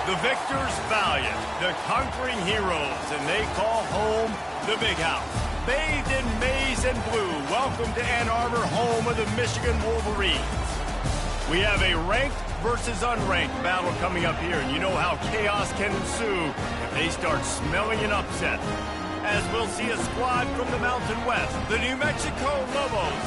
The victors valiant, the conquering heroes, and they call home the Big House. Bathed in maize and blue, welcome to Ann Arbor, home of the Michigan Wolverines. We have a ranked versus unranked battle coming up here, and you know how chaos can ensue if they start smelling an upset. As we'll see a squad from the Mountain West, the New Mexico Lobos,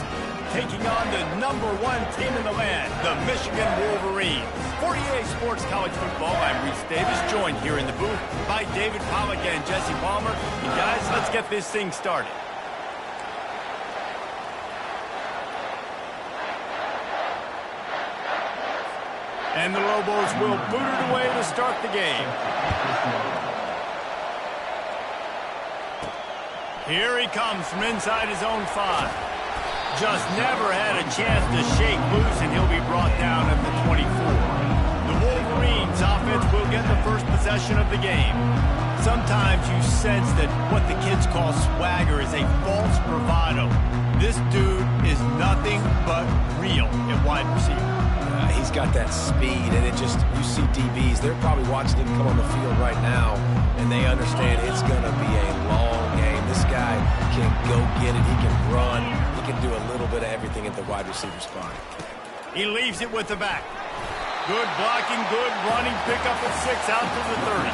taking on the #1 team in the land, the Michigan Wolverines. For EA Sports College Football, I'm Reese Davis, joined here in the booth by David Pollack and Jesse Palmer. And guys, let's get this thing started. And the Lobos will boot it away to start the game. Here he comes from inside his own 5. Just never had a chance to shake loose, and he'll be brought down at the 24. The Wolverines offense will get the first possession of the game. Sometimes you sense that what the kids call swagger is a false bravado. This dude is nothing but real at wide receiver. He's got that speed, and you see DBs, they're probably watching him come on the field right now, and they understand it's going to be a long game. This guy can go get it. He can run. He can do a little bit of everything at the wide receiver spot. He leaves it with the back. Good blocking, good running, pick up at 6 out to the 30.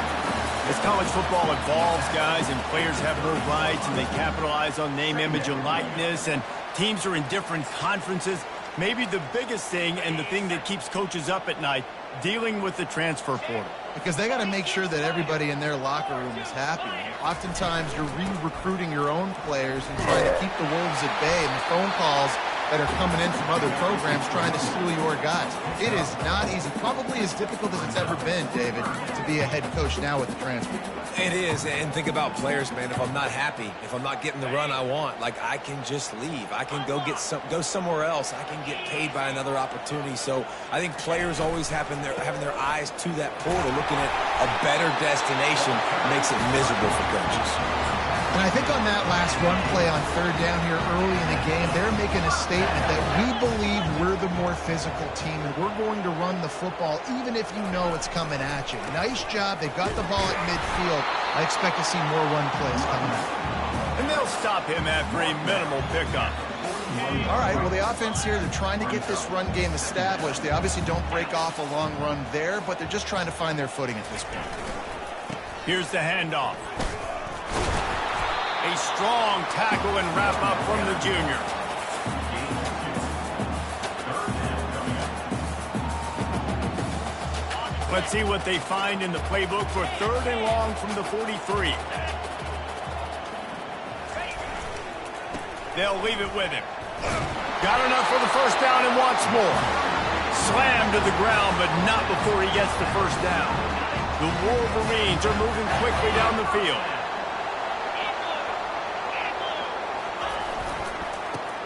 As college football evolves, guys, and players have more rights, and they capitalize on name, image, and likeness, and teams are in different conferences, maybe the biggest thing and the thing that keeps coaches up at night, dealing with the transfer portal. Because they got to make sure that everybody in their locker room is happy. Oftentimes, you're re-recruiting your own players and trying to keep the wolves at bay, and the phone calls that are coming in from other programs trying to steal your guys. It is not easy. Probably as difficult as it's ever been, David, to be a head coach now with the transfer. It is, and think about players, man. If I'm not happy, if I'm not getting the run I want, like, I can just leave. I can go somewhere else. I can get paid by another opportunity. So I think players always having their eyes to that portal, looking at a better destination, makes it miserable for coaches. And I think on that last run play on 3rd down here early in the game, they're making a statement that we believe we're the more physical team and we're going to run the football even if you know it's coming at you. Nice job. They've got the ball at midfield. I expect to see more run plays coming up. And they'll stop him after a minimal pickup. All right, well, the offense here, they're trying to get this run game established. They obviously don't break off a long run there, but they're just trying to find their footing at this point. Here's the handoff. A strong tackle and wrap-up from the junior. Let's see what they find in the playbook for 3rd and long from the 43. They'll leave it with him. Got enough for the first down and wants more. Slammed to the ground, but not before he gets the first down. The Wolverines are moving quickly down the field.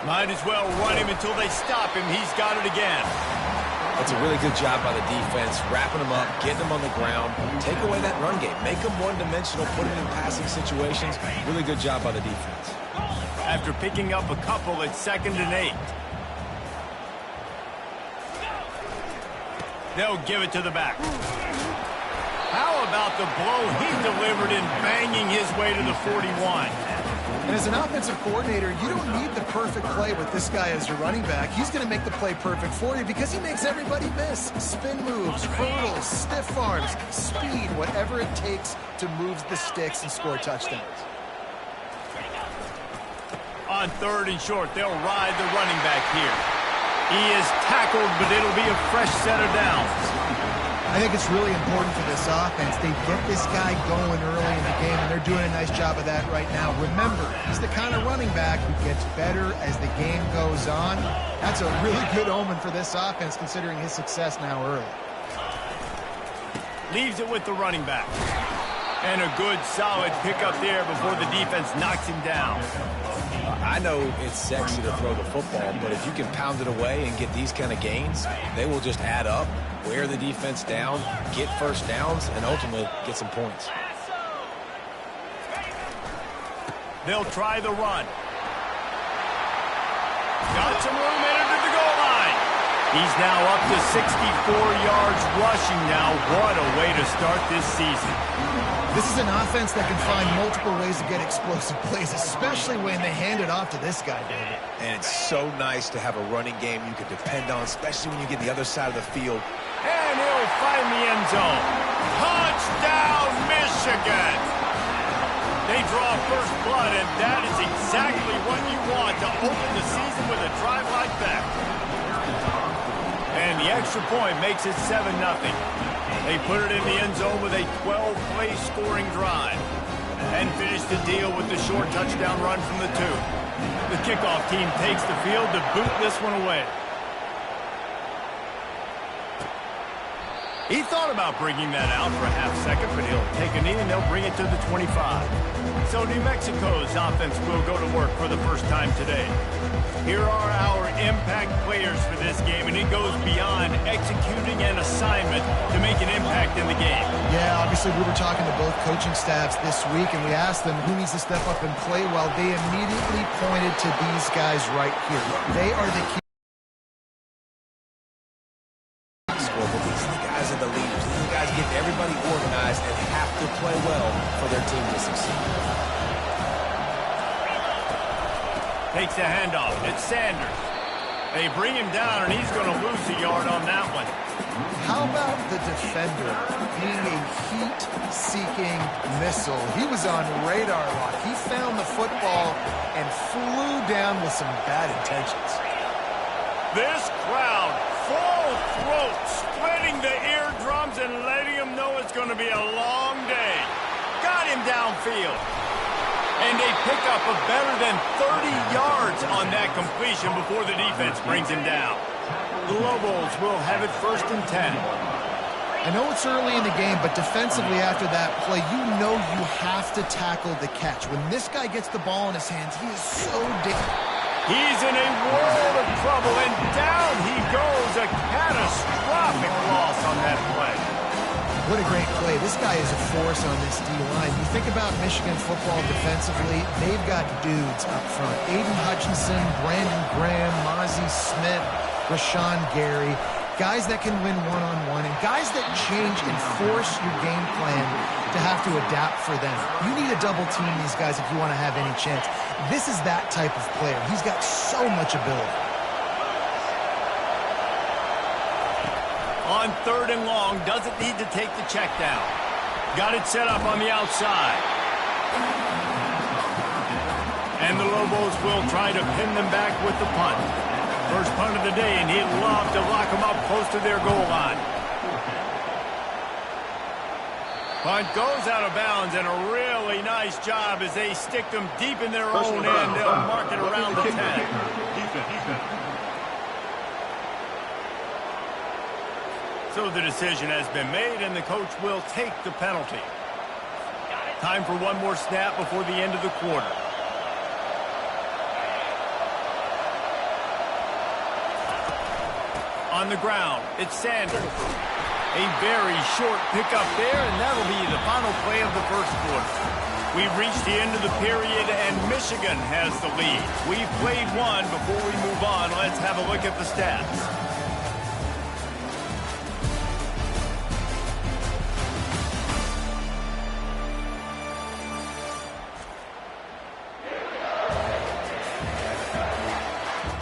Might as well run him until they stop him. He's got it again. That's a really good job by the defense, wrapping them up, getting them on the ground, take away that run game, make them one-dimensional, put them in passing situations. Really good job by the defense. After picking up a couple, it's 2nd and 8. They'll give it to the back. How about the blow he delivered in banging his way to the 41? And as an offensive coordinator, you don't need the perfect play with this guy as your running back. He's going to make the play perfect for you because he makes everybody miss. Spin moves, hurdles, stiff arms, speed, whatever it takes to move the sticks and score touchdowns. On 3rd and short, they'll ride the running back here. He is tackled, but it'll be a fresh set of downs. I think it's really important for this offense. They get this guy going early in the game, and they're doing a nice job of that right now. Remember, he's the kind of running back who gets better as the game goes on. That's a really good omen for this offense, considering his success now early. Leaves it with the running back. And a good, solid pickup there before the defense knocks him down. I know it's sexy to throw the football, but if you can pound it away and get these kind of gains, they will just add up, wear the defense down, get first downs, and ultimately get some points. They'll try the run. Got some room, entered to the goal line. He's now up to 64 yards rushing now. What a way to start this season. This is an offense that can find multiple ways to get explosive plays, especially when they hand it off to this guy, David. And it's so nice to have a running game you can depend on, especially when you get the other side of the field. And he'll find the end zone. Touchdown, Michigan! They draw first blood, and that is exactly what you want to open the season with a drive like that. And the extra point makes it 7-0. They put it in the end zone with a 12-play scoring drive and finish the deal with the short touchdown run from the 2. The kickoff team takes the field to boot this one away. He thought about bringing that out for a half second, but he'll take a knee and they'll bring it to the 25. So New Mexico's offense will go to work for the first time today. Here are our impact players for this game, and it goes beyond executing an assignment to make an impact in the game. Yeah, obviously we were talking to both coaching staffs this week, and we asked them who needs to step up and play well. They immediately pointed to these guys right here. They are the key. These are the guys are the leaders. These are the guys getting everybody organized and have to play well for their team to succeed. Takes a handoff. It's Sanders. They bring him down, and he's going to lose a yard on that one. How about the defender being a heat-seeking missile? He was on radar lock. He found the football and flew down with some bad intentions. This crowd, full throat, splitting the eardrums and letting him know it's going to be a long day. Got him downfield. And they pick up a better than 30 yards on that completion before the defense brings him down. The Lobos will have it 1st and 10. I know it's early in the game, but defensively after that play, you know you have to tackle the catch. When this guy gets the ball in his hands, he is so dangerous. He's in a world of trouble, and down he goes. A catastrophic loss on that play. What a great play. This guy is a force on this D-line. You think about Michigan football defensively, they've got dudes up front. Aiden Hutchinson, Brandon Graham, Mozzie Smith, Rashawn Gary. Guys that can win one-on-one and guys that change and force your game plan to have to adapt for them. You need to double team these guys if you want to have any chance. This is that type of player. He's got so much ability. On 3rd and long, doesn't need to take the check down. Got it set up on the outside. And the Lobos will try to pin them back with the punt. First punt of the day, and he'd love to lock them up close to their goal line. Punt goes out of bounds, and a really nice job as they stick them deep in their own end. They'll mark it around the 10. So the decision has been made, and the coach will take the penalty. Time for one more snap before the end of the quarter. On the ground, it's Sanders. A very short pickup there, and that'll be the final play of the first quarter. We've reached the end of the period, and Michigan has the lead. We've played one. Before we move on, let's have a look at the stats.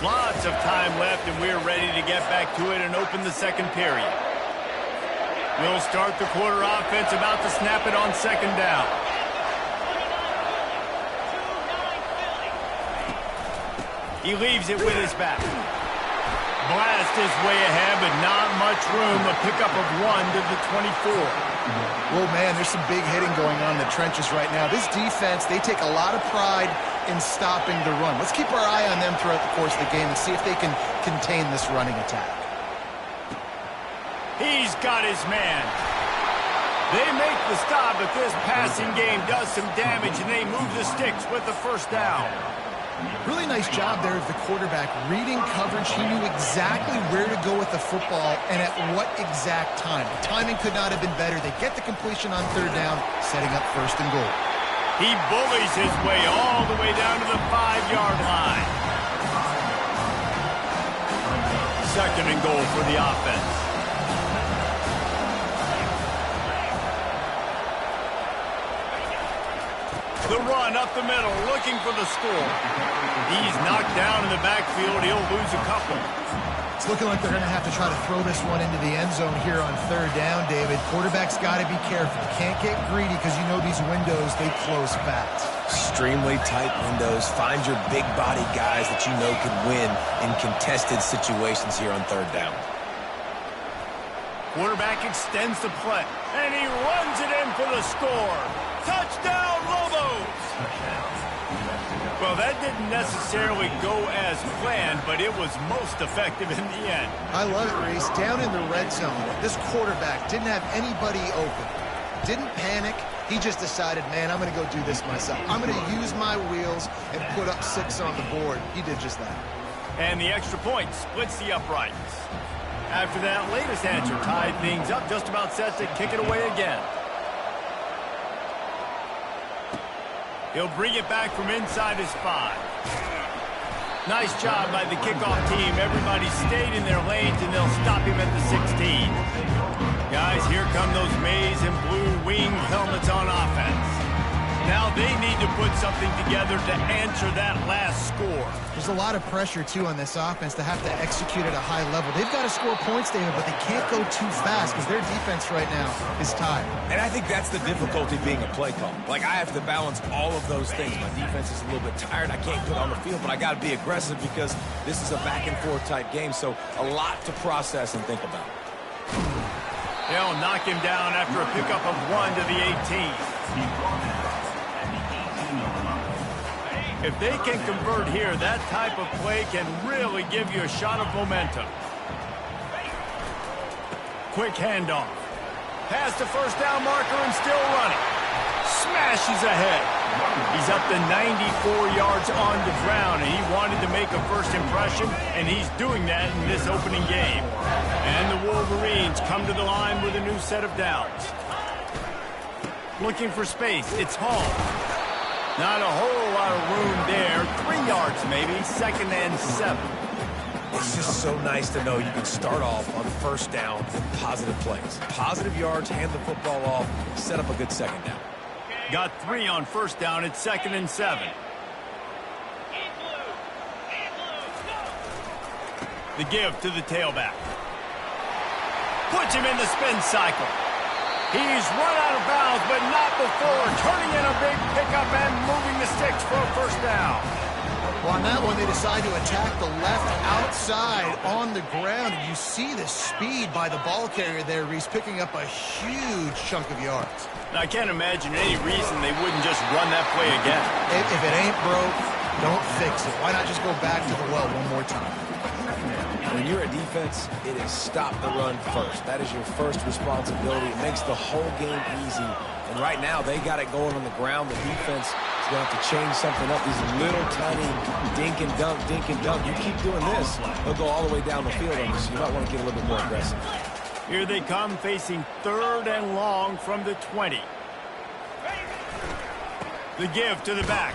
Lots of time left, and we're ready to get back to it and open the second period. We'll start the quarter offense, about to snap it on 2nd down. He leaves it with his back. Blast is way ahead, but not much room. A pickup of 1 to the 24. Well, man, there's some big hitting going on in the trenches right now. This defense, they take a lot of pride in stopping the run. Let's keep our eye on them throughout the course of the game and see if they can contain this running attack. He's got his man. They make the stop, but this passing game does some damage, and they move the sticks with the first down. Really nice job there of the quarterback. Reading coverage, he knew exactly where to go with the football and at what exact time. The timing could not have been better. They get the completion on 3rd down, setting up 1st and goal. He bullies his way all the way down to the 5-yard line. Second and goal for the offense. The run up the middle, looking for the score. He's knocked down in the backfield. He'll lose a couple. It's looking like they're going to have to try to throw this one into the end zone here on third down, David. Quarterback's got to be careful. Can't get greedy because you know these windows, they close fast. Extremely tight windows. Find your big body guys that you know can win in contested situations here on third down. Quarterback extends the play, and he runs it in for the score. Touchdown, Lobos! Well, that didn't necessarily go as planned, but it was most effective in the end. I love it, Reese. Down in the red zone, this quarterback didn't have anybody open. Didn't panic. He just decided, man, I'm going to go do this myself. I'm going to use my wheels and put up 6 on the board. He did just that. And the extra point splits the uprights. After that latest answer tied things up, just about set to kick it away again. He'll bring it back from inside his 5. Nice job by the kickoff team. Everybody stayed in their lanes, and they'll stop him at the 16. Guys, here come those maize and blue wing helmets on offense. Now they need to put something together to answer that last score. There's a lot of pressure, too, on this offense to have to execute at a high level. They've got to score points, David, but they can't go too fast because their defense right now is tired. And I think that's the difficulty being a play call. Like, I have to balance all of those things. My defense is a little bit tired. I can't put on the field, but I got to be aggressive because this is a back-and-forth type game, so a lot to process and think about. They'll knock him down after a pickup of 1 to the 18. If they can convert here, that type of play can really give you a shot of momentum. Quick handoff. Past the first down marker and still running. Smashes ahead. He's up to 94 yards on the ground, and he wanted to make a first impression, and he's doing that in this opening game. And the Wolverines come to the line with a new set of downs. Looking for space. It's Hall. Not a whole lot of room there. 3 yards maybe. 2nd and 7. It's just so nice to know you can start off on first down with positive plays. Positive yards, hand the football off, set up a good second down. Got 3 on first down. It's 2nd and 7. The give to the tailback. Puts him in the spin cycle. He's run out of bounds, but not before turning in a big pickup and moving the sticks for a first down. Well, on that one, they decide to attack the left outside on the ground. And you see the speed by the ball carrier there, Reese, picking up a huge chunk of yards. Now, I can't imagine any reason they wouldn't just run that play again. If it ain't broke, don't fix it. Why not just go back to the well one more time? When you're a defense, it is stop the run first. That is your first responsibility. It makes the whole game easy. And right now, they got it going on the ground. The defense is going to have to change something up. These little tiny dink and dunk, dink and dunk. You keep doing this, they'll go all the way down the field on you, so you might want to get a little bit more aggressive. Here they come, facing 3rd and long from the 20. The give to the back.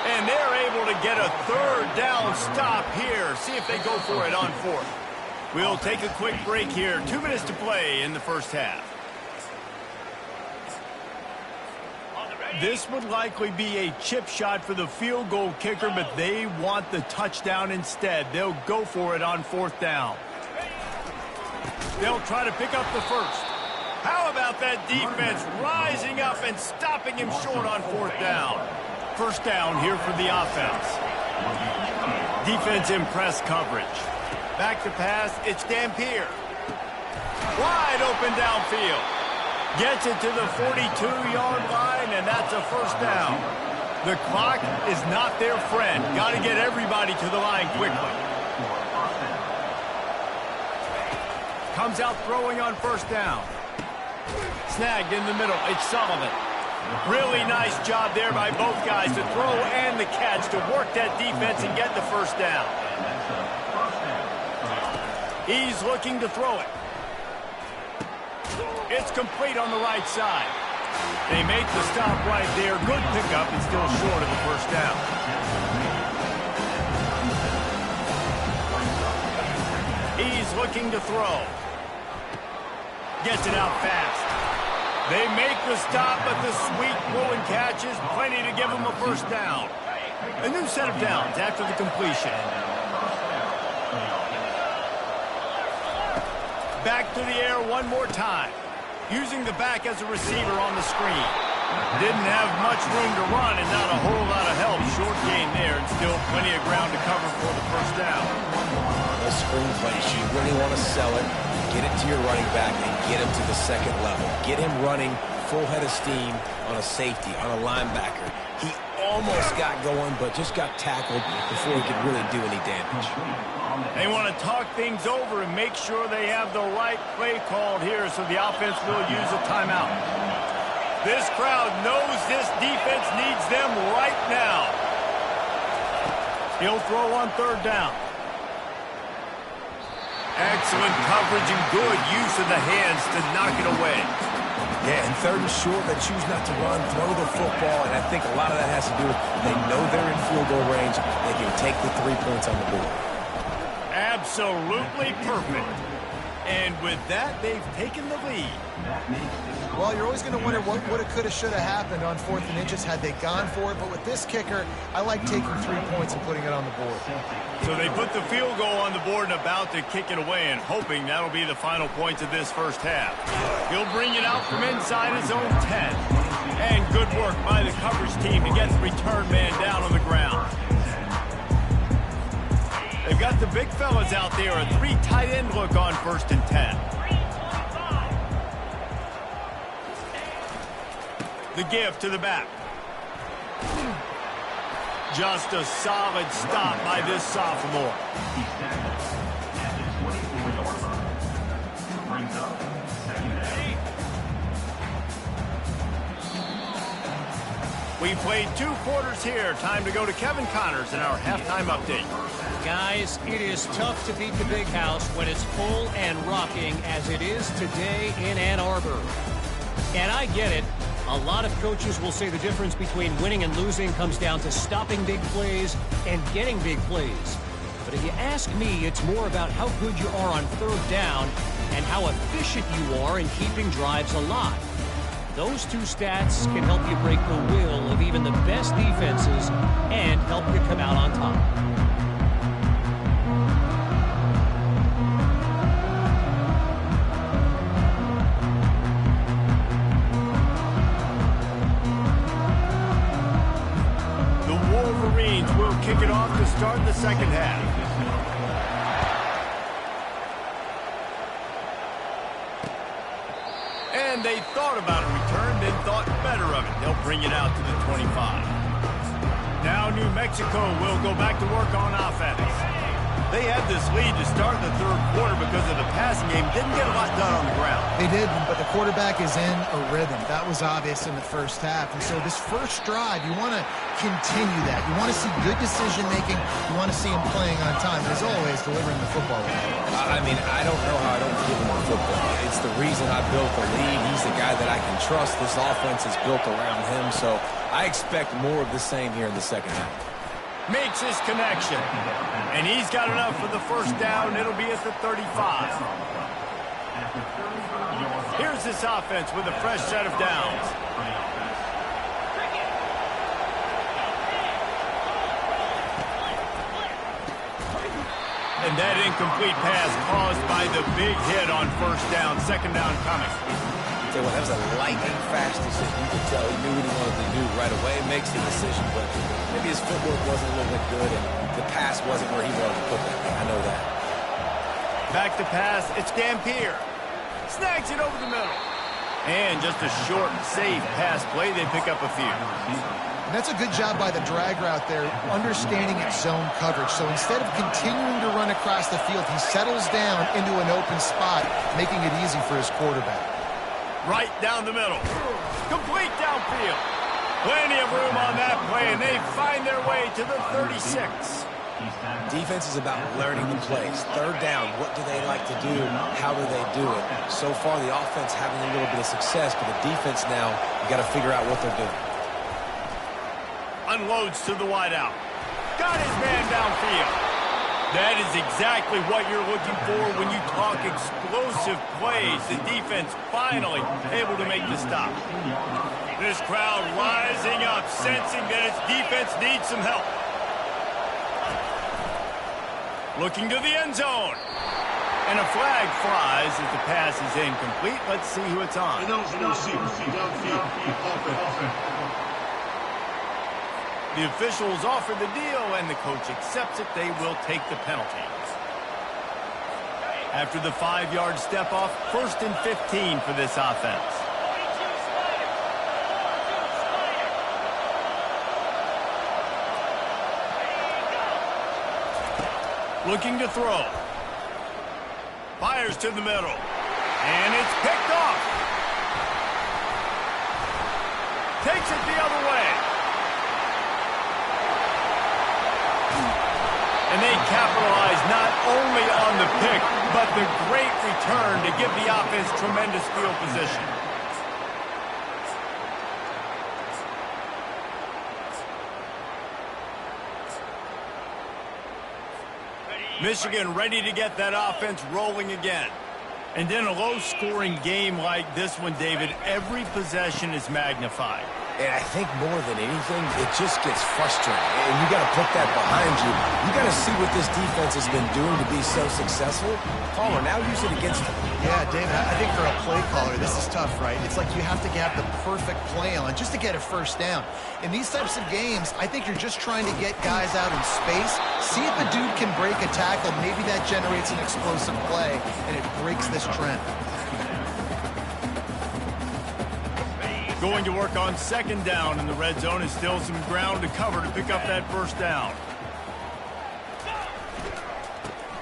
And they're able to get a 3rd down stop here. See if they go for it on 4th. We'll take a quick break here. 2 minutes to play in the first half. This would likely be a chip shot for the field goal kicker, but they want the touchdown instead. They'll go for it on 4th down. They'll try to pick up the first. How about that defense rising up and stopping him short on 4th down? First down here for the offense. Defense in press coverage. Back to pass, it's Dampier. Wide open downfield. Gets it to the 42-yard line, and that's a first down. The clock is not their friend. Got to get everybody to the line quickly. Comes out throwing on first down. Snagged in the middle. It's Sullivan. Really nice job there by both guys to throw and the catch to work that defense and get the first down. He's looking to throw it. It's complete on the right side. They make the stop right there. Good pickup and still short of the first down. He's looking to throw. Gets it out fast. They make the stop, but the sweet throw and catch is plenty to give them a first down. A new set of downs after the completion. Back to the air one more time. Using the back as a receiver on the screen. Didn't have much room to run and not a whole lot of help. Short gain there and still plenty of ground to cover for the first down. The screen plays, you really want to sell it, get it to your running back, and get him to the second level. Get him running full head of steam on a safety, on a linebacker. He almost got going, but just got tackled before he could really do any damage. They want to talk things over and make sure they have the right play called here, so the offense will use a timeout. This crowd knows this defense needs them right now. He'll throw on third down. Excellent coverage and good use of the hands to knock it away. Yeah, and third and short, they choose not to run, throw the football, and I think a lot of that has to do with they know they're in field goal range. They can take the 3 points on the board. Absolutely perfect. And with that, they've taken the lead. Well, you're always going to wonder what would have, could have, should have happened on 4th and inches had they gone for it. But with this kicker, I like taking 3 points and putting it on the board. So they put the field goal on the board and about to kick it away and hoping that'll be the final points of this first half. He'll bring it out from inside his own 10. And good work by the coverage team to get the return man down on the ground. They've got the big fellas out there, a 3 tight end look on 1st and 10. The give to the back. Just a solid stop by this sophomore. We played 2 quarters here. Time to go to Kevin Connors in our halftime update. Guys, it is tough to beat the big house when it's full and rocking as it is today in Ann Arbor. And I get it. A lot of coaches will say the difference between winning and losing comes down to stopping big plays and getting big plays. But if you ask me, it's more about how good you are on third down and how efficient you are in keeping drives alive. Those 2 stats can help you break the will of even the best defenses and help you come out on top. Will kick it off to start the second half. And they thought about a return, then thought better of it. They'll bring it out to the 25. Now New Mexico will go back to work on offense. They had this lead to start the third quarter because of the passing game. Didn't get a lot done on the ground. They didn't, but the quarterback is in a rhythm. That was obvious in the first half. And so this first drive, you want to continue that. You want to see good decision-making. You want to see him playing on time. And as always, delivering the football. I mean, I don't know how I don't give him the football. It's the reason I built the lead. He's the guy that I can trust. This offense is built around him. So I expect more of the same here in the second half. Makes his connection. And he's got enough for the first down. It'll be at the 35. Here's this offense with a fresh set of downs. And that incomplete pass caused by the big hit on first down. Second down coming. So that was a lightning fast decision. You could tell he knew what he wanted to do right away. Makes the decision, but maybe his footwork wasn't a little bit good, and the pass wasn't where he wanted to put that thing. I know that. Back to pass. It's Dampier. Snags it over the middle. And just a short, safe pass play. They pick up a few. And that's a good job by the drag route there, understanding its zone coverage. So instead of continuing to run across the field, he settles down into an open spot, making it easy for his quarterback. Right down the middle. Complete downfield. Plenty of room on that play, and they find their way to the 36. Defense is about learning the plays. Third down, what do they like to do? How do they do it? So far, the offense having a little bit of success, but the defense now, you got to figure out what they're doing. Unloads to the wideout. Got his man downfield. That is exactly what you're looking for when you talk explosive plays. The defense finally able to make the stop. This crowd rising up, sensing that its defense needs some help. Looking to the end zone. And a flag flies as the pass is incomplete. Let's see who it's on. The officials offer the deal, and the coach accepts it. They will take the penalty. After the 5-yard step off, 1st and 15 for this offense. Looking to throw. Fires to the middle. And it's picked off. Takes it the other way. And they capitalize not only on the pick, but the great return to give the offense tremendous field position. Michigan ready to get that offense rolling again. And in a low-scoring game like this one, David, every possession is magnified. And I think more than anything, it just gets frustrating. And you got to put that behind you. You got to see what this defense has been doing to be so successful. Palmer, now use it against them. Yeah, David, I think for a play caller, this is tough, right? It's like you have to have the perfect play on just to get a first down. In these types of games, I think you're just trying to get guys out in space, see if a dude can break a tackle. Maybe that generates an explosive play, and it breaks this trend. Going to work on 2nd down in the red zone. Is still some ground to cover to pick up that first down.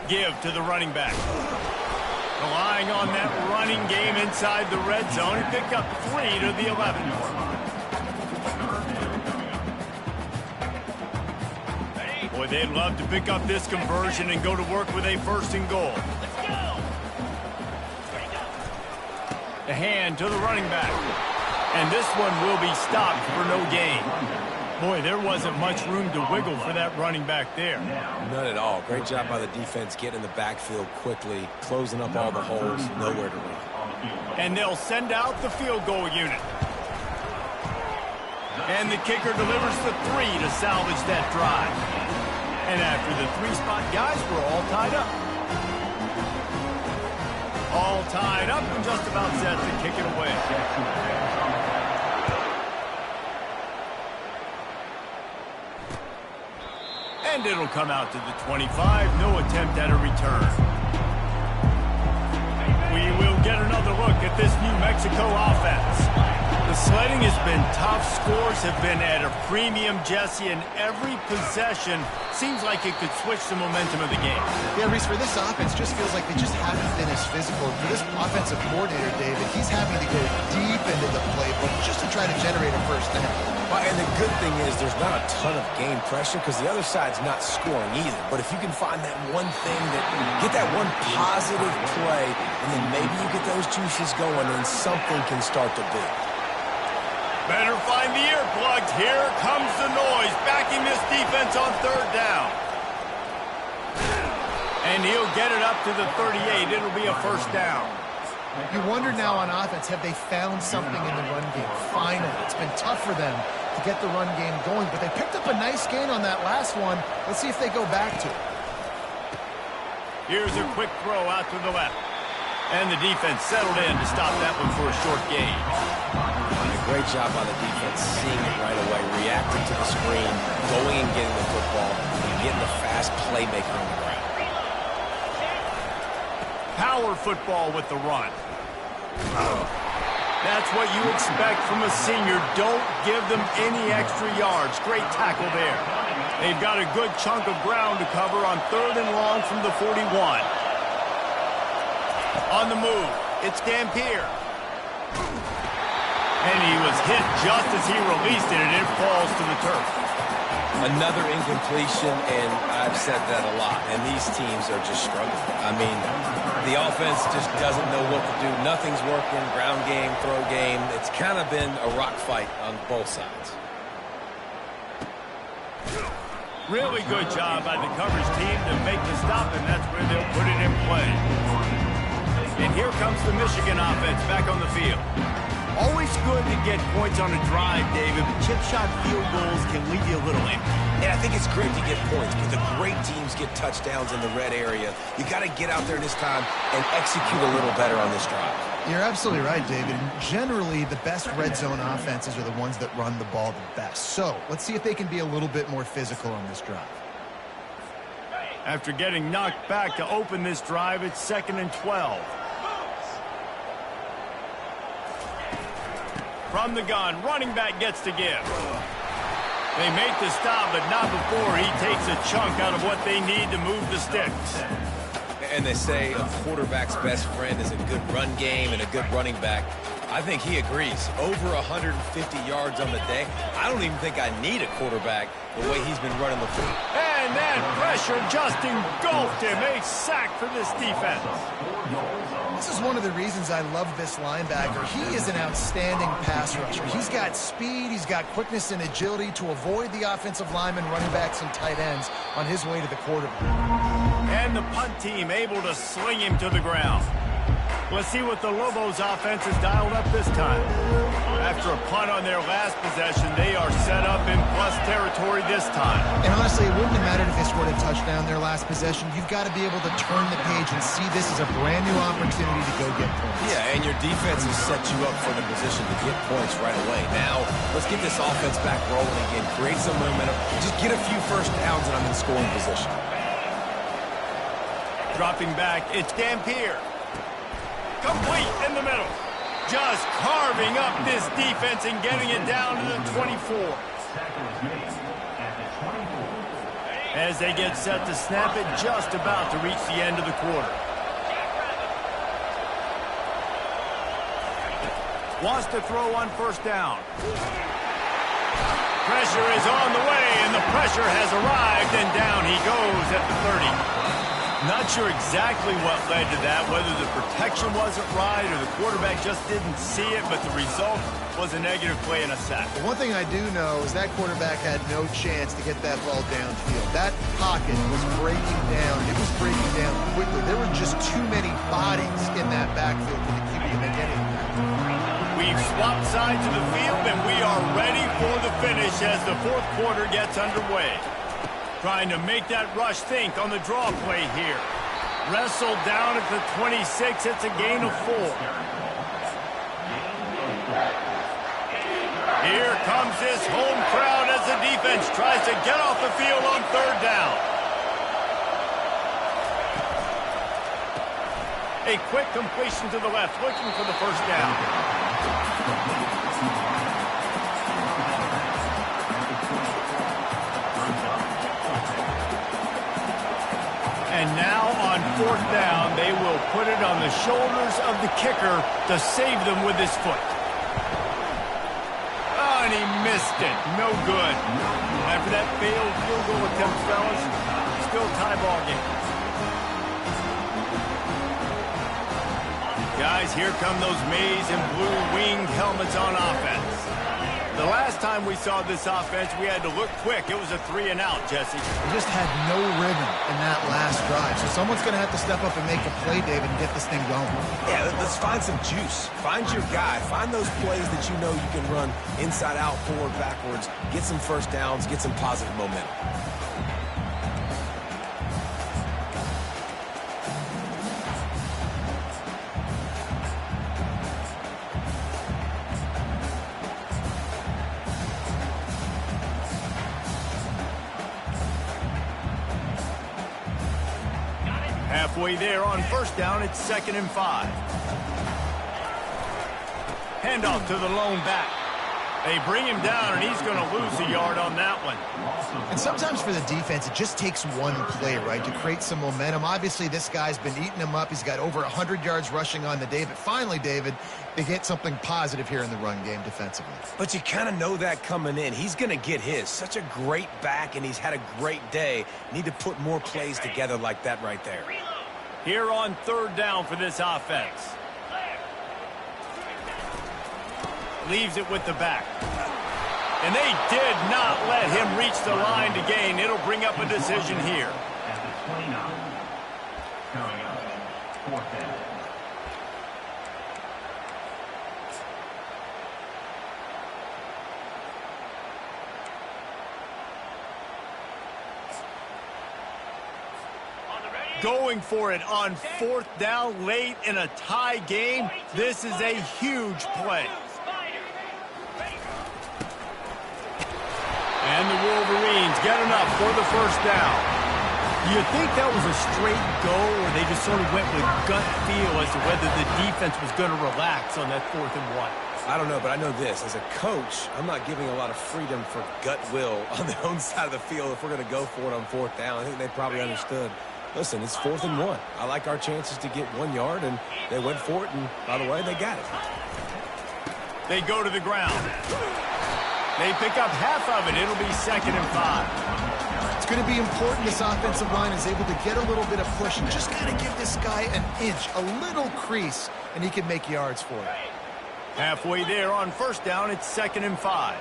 Give to the running back. Relying on that running game inside the red zone. He picked up 3 to the 11. Boy, they'd love to pick up this conversion and go to work with a 1st and goal. The hand to the running back. And this one will be stopped for no gain. Boy, there wasn't much room to wiggle for that running back there. None at all. Great job by the defense getting in the backfield quickly, closing up all the holes, nowhere to run. And they'll send out the field goal unit. And the kicker delivers the 3 to salvage that drive. And after the 3-spot guys, we're all tied up. All tied up and just about set to kick it away. And it'll come out to the 25. No attempt at a return. We will get another look at this New Mexico offense. The sledding has been tough. Scores have been at a premium, Jesse, and every possession seems like it could switch the momentum of the game. Yeah, Reese, for this offense, just feels like they just haven't been as physical. For this offensive coordinator, David, he's having to go deep into the playbook just to try to generate a first down. Well, and the good thing is there's not a ton of game pressure because the other side's not scoring either. But if you can find that one thing, get that one positive play, and then maybe you get those juices going and something can start to build. Better find the earplugs. Here comes the noise, backing this defense on 3rd down. And he'll get it up to the 38. It'll be a first down. You wonder now on offense, have they found something in the run game? Finally, it's been tough for them to get the run game going, but they picked up a nice gain on that last one. Let's see if they go back to it. Here's a quick throw out to the left. And the defense settled in to stop that one for a short gain. Great job by the defense, seeing it right away, reacting to the screen, going and getting the football, and getting the fast playmaker on the ground. Power football with the run. That's what you expect from a senior. Don't give them any extra yards. Great tackle there. They've got a good chunk of ground to cover on 3rd and long from the 41. On the move, it's Dampier. And he was hit just as he released it, and it falls to the turf. Another incompletion, and I've said that a lot, and these teams are just struggling. I mean, the offense just doesn't know what to do. Nothing's working, ground game, throw game. It's kind of been a rock fight on both sides. Really good job by the coverage team to make the stop, and that's where they'll put it in play. And here comes the Michigan offense back on the field. Always good to get points on a drive, David, but chip shot field goals can leave you a little empty. And I think it's great to get points, but the great teams get touchdowns in the red area. You got to get out there this time and execute a little better on this drive. You're absolutely right, David. Generally, the best red zone offenses are the ones that run the ball the best. So let's see if they can be a little bit more physical on this drive. After getting knocked back to open this drive, it's 2nd and 12. From the gun, running back gets to give. They make the stop, but not before he takes a chunk out of what they need to move the sticks. And they say a quarterback's best friend is a good run game and a good running back. I think he agrees. Over 150 yards on the day. I don't even think I need a quarterback the way he's been running the field. And that pressure just engulfed him. A sack for this defense. This is one of the reasons I love this linebacker. He is an outstanding pass rusher. He's got speed, he's got quickness and agility to avoid the offensive linemen, running backs, and tight ends on his way to the quarterback. And the punt team able to sling him to the ground. Let's see what the Lobos offense has dialed up this time. After a punt on their last possession, they are set up in plus territory this time. And honestly, it wouldn't have mattered if they scored a touchdown their last possession. You've got to be able to turn the page and see this as a brand new opportunity to go get points. Yeah, and your defense has set you up for the position to get points right away. Now, let's get this offense back rolling again, create some momentum, just get a few first downs and I'm in scoring position. Dropping back, it's Dampier. Complete in the middle. Just carving up this defense and getting it down to the 24. As they get set to snap it, just about to reach the end of the quarter. Wants to throw on first down. Pressure is on the way, and the pressure has arrived, and down he goes at the 30. Not sure exactly what led to that, whether the protection wasn't right or the quarterback just didn't see it, but the result was a negative play and a sack. The one thing I do know is that quarterback had no chance to get that ball downfield. That pocket was breaking down. It was breaking down quickly. There were just too many bodies in that backfield for the QB to make any impact. We've swapped sides of the field, and we are ready for the finish as the fourth quarter gets underway. Trying to make that rush think on the draw play here. Wrestled down at the 26. It's a gain of 4. Here comes this home crowd as the defense tries to get off the field on third down. A quick completion to the left, looking for the first down. And now on fourth down, they will put it on the shoulders of the kicker to save them with his foot. Oh, and he missed it. No good. After that failed field goal attempt, fellas, still tie ball game. Guys, here come those maize and blue winged helmets on offense. The last time we saw this offense, we had to look quick. It was a 3-and-out, Jesse. They just had no rhythm in that last drive. So someone's going to have to step up and make a play, David, and get this thing going. Yeah, let's find some juice. Find your guy. Find those plays that you know you can run inside out, forward, backwards. Get some first downs. Get some positive momentum. Halfway there on first down, it's 2nd and 5. Handoff to the lone back. They bring him down, and he's going to lose a yard on that one. And sometimes for the defense, it just takes one play, right, to create some momentum. Obviously, this guy's been eating him up. He's got over 100 yards rushing on the day. But finally, David, they get something positive here in the run game defensively. But you kind of know that coming in. He's going to get his. Such a great back, and he's had a great day. Need to put more plays together like that right there. Here on third down for this offense. Leaves it with the back. And they did not let him reach the line to gain. It'll bring up a decision here. At the 29, coming up, 4th down. Going for it on 4th down late in a tie game. This is a huge play. And the Wolverines get enough for the first down. Do you think that was a straight go, or they just sort of went with gut feel as to whether the defense was going to relax on that 4th and 1? I don't know, but I know this. As a coach, I'm not giving a lot of freedom for gut will on their own side of the field if we're going to go for it on 4th down. I think they probably understood. Listen, it's 4th and 1. I like our chances to get 1 yard, and they went for it, and by the way, they got it. They go to the ground. They pick up half of it. It'll be 2nd and 5. It's going to be important this offensive line is able to get a little bit of push and just kind of give this guy an inch, a little crease, and he can make yards for it. Halfway there on 1st down, it's 2nd and 5.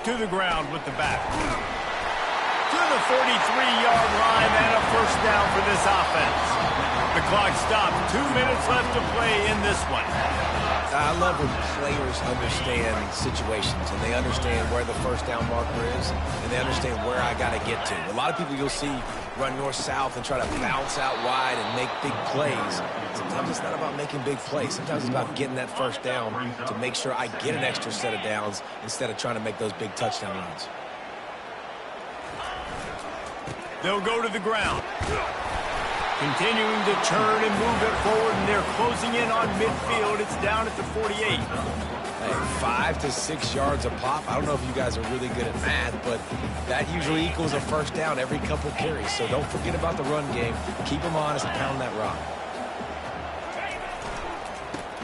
To the ground with the back. To the 43-yard line and a 1st down for this offense. The clock stopped. 2 minutes left to play in this one. I love when players understand situations and they understand where the 1st down marker is and they understand where I got to get to. A lot of people you'll see run north-south and try to bounce out wide and make big plays. Sometimes it's not about making big plays. Sometimes it's about getting that 1st down to make sure I get an extra set of downs instead of trying to make those big touchdown runs. They'll go to the ground. Continuing to turn and move it forward, and they're closing in on midfield. It's down at the 48. Hey, 5 to 6 yards a pop. I don't know if you guys are really good at math, but that usually equals a 1st down every couple carries. So don't forget about the run game. Keep them honest and pound that rock.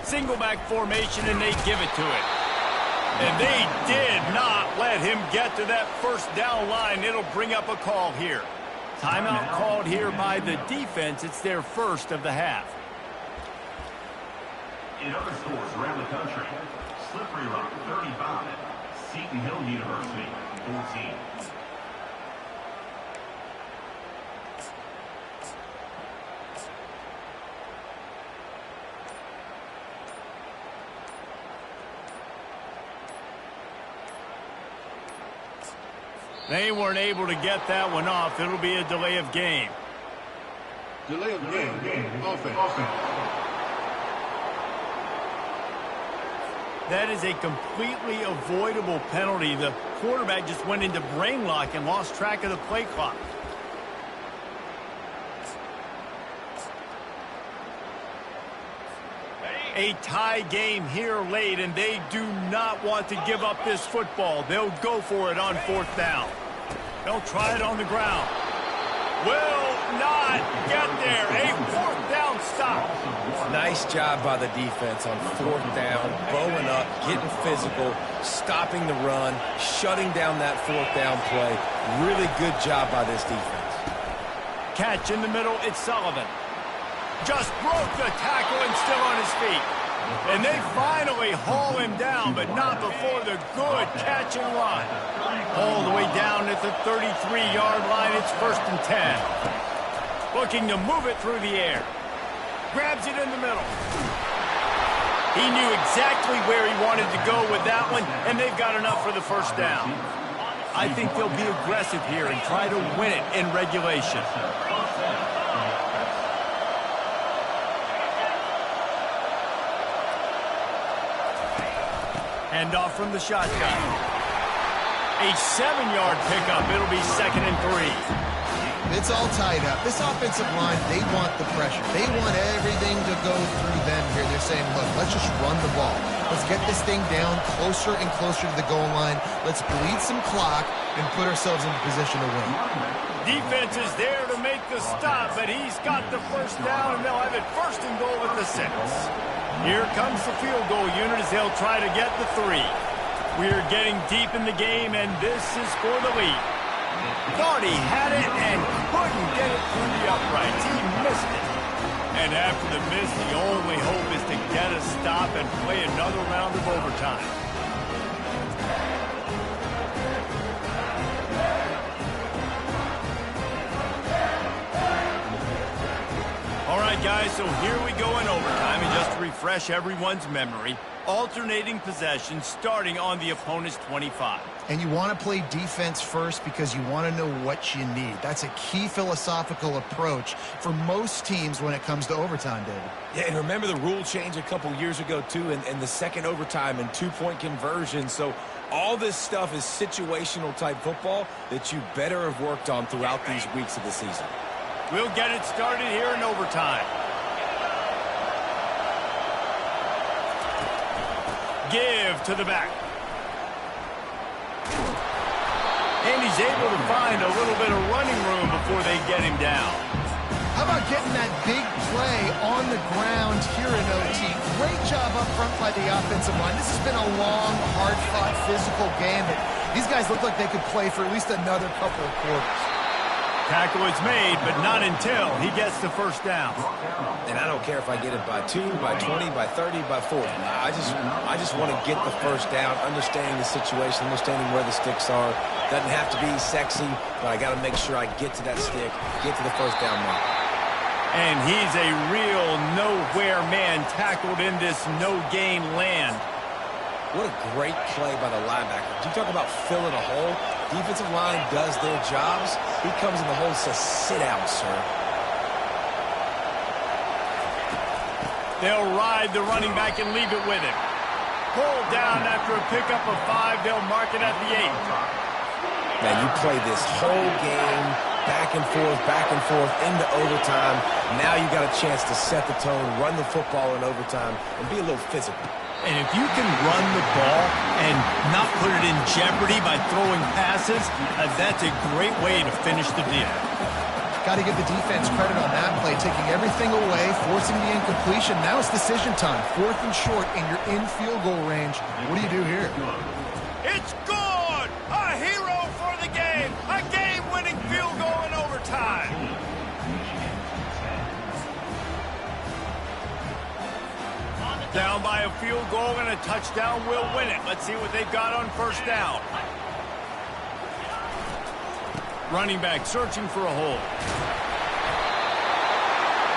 Single back formation, and they give it to it. And they did not let him get to that 1st down line. It'll bring up a call here. Timeout called here by the defense. It's their 1st of the half. In other stores around the country, Slippery Rock 35, Seton Hill University 14. They weren't able to get that one off. It'll be a delay of game. Delay of game. Offense. That is a completely avoidable penalty. The quarterback just went into brain lock and lost track of the play clock. A tie game here late, and they do not want to give up this football. They'll go for it on 4th down. They'll try it on the ground. Will not get there. A 4th down stop. Nice job by the defense on 4th down, bowing up, getting physical, stopping the run, shutting down that 4th down play. Really good job by this defense. Catch in the middle, it's Sullivan. Just broke the tackle and still on his feet. And they finally haul him down, but not before the good catch and run. All the way down at the 33-yard line, it's 1st and 10. Looking to move it through the air. Grabs it in the middle. He knew exactly where he wanted to go with that one, and they've got enough for the 1st down. I think they'll be aggressive here and try to win it in regulation. Hand off from the shotgun. A 7-yard pickup. It'll be 2nd and 3. It's all tied up. This offensive line, they want the pressure. They want everything to go through them here. They're saying, look, let's just run the ball. Let's get this thing down closer and closer to the goal line. Let's bleed some clock and put ourselves in position to win. Defense is there to make the stop, but he's got the 1st down, and they'll have it 1st and goal at the 6. Here comes the field goal unit as they'll try to get the 3. We're getting deep in the game, and this is for the lead. Thought he had it and couldn't get it through the uprights. He missed it. And after the miss, the only hope is to get a stop and play another round of overtime. All right, guys, so here we go in overtime. And just to refresh everyone's memory, alternating possession starting on the opponent's 25. And you want to play defense first because you want to know what you need. That's a key philosophical approach for most teams when it comes to overtime, David. Yeah, and remember the rule change a couple years ago, too, and the second overtime and two-point conversion. So all this stuff is situational type football that you better have worked on throughout these weeks of the season. We'll get it started here in overtime. Give to the back. And he's able to find a little bit of running room before they get him down. How about getting that big play on the ground here in OT? Great job up front by the offensive line. This has been a long, hard-fought, physical game, but these guys look like they could play for at least another couple of quarters. Tackle is made, but not until he gets the first down. And I don't care if I get it by 2, by 20, by 30, by 40. I just want to get the first down, understanding the situation, understanding where the sticks are. Doesn't have to be sexy, but I got to make sure I get to that stick, get to the first down mark. And he's a real nowhere man tackled in this no-gain land. What a great play by the linebacker. You talk about filling a hole. Defensive line does their jobs. He comes in the hole and says, sit down, sir. They'll ride the running back and leave it with him. Pulled down after a pickup of 5. They'll mark it at the 8. Man, you play this whole game back and forth into overtime. Now you got a chance to set the tone, run the football in overtime, and be a little physical. And if you can run the ball and not put it in jeopardy by throwing passes, that's a great way to finish the deal. Got to give the defense credit on that play, taking everything away, forcing the incompletion. Now it's decision time. 4th and short, and you're in field goal range. What do you do here? It's good! A hero for the game! A game-winning field goal in overtime! Down by a field goal and a touchdown will win it. Let's see what they've got on first down. Running back searching for a hole.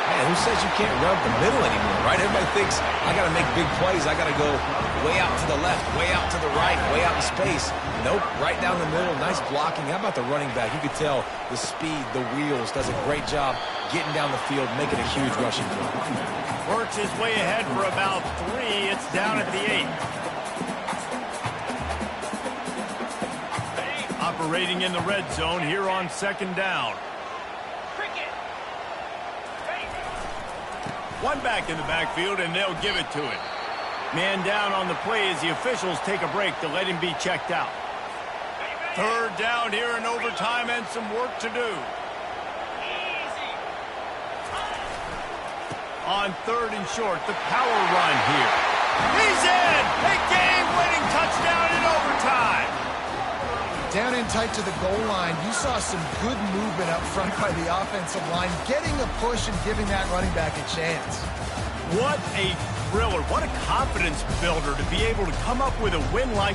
Man, who says you can't run up the middle anymore, right? Everybody thinks, I got to make big plays. I got to go way out to the left, way out to the right, way out in space. Nope, right down the middle. Nice blocking. How about the running back? You could tell the speed, the wheels, does a great job getting down the field, making a huge rushing play. Works his way ahead for about 3. It's down at the 8. Operating in the red zone here on second down. One back in the backfield, and they'll give it to him. Man down on the play as the officials take a break to let him be checked out. 3rd down here in overtime and some work to do. On 3rd and short, the power run here. He's in! A game-winning touchdown in overtime! Down in tight to the goal line, you saw some good movement up front by the offensive line, getting a push and giving that running back a chance. What a thriller. What a confidence builder to be able to come up with a win like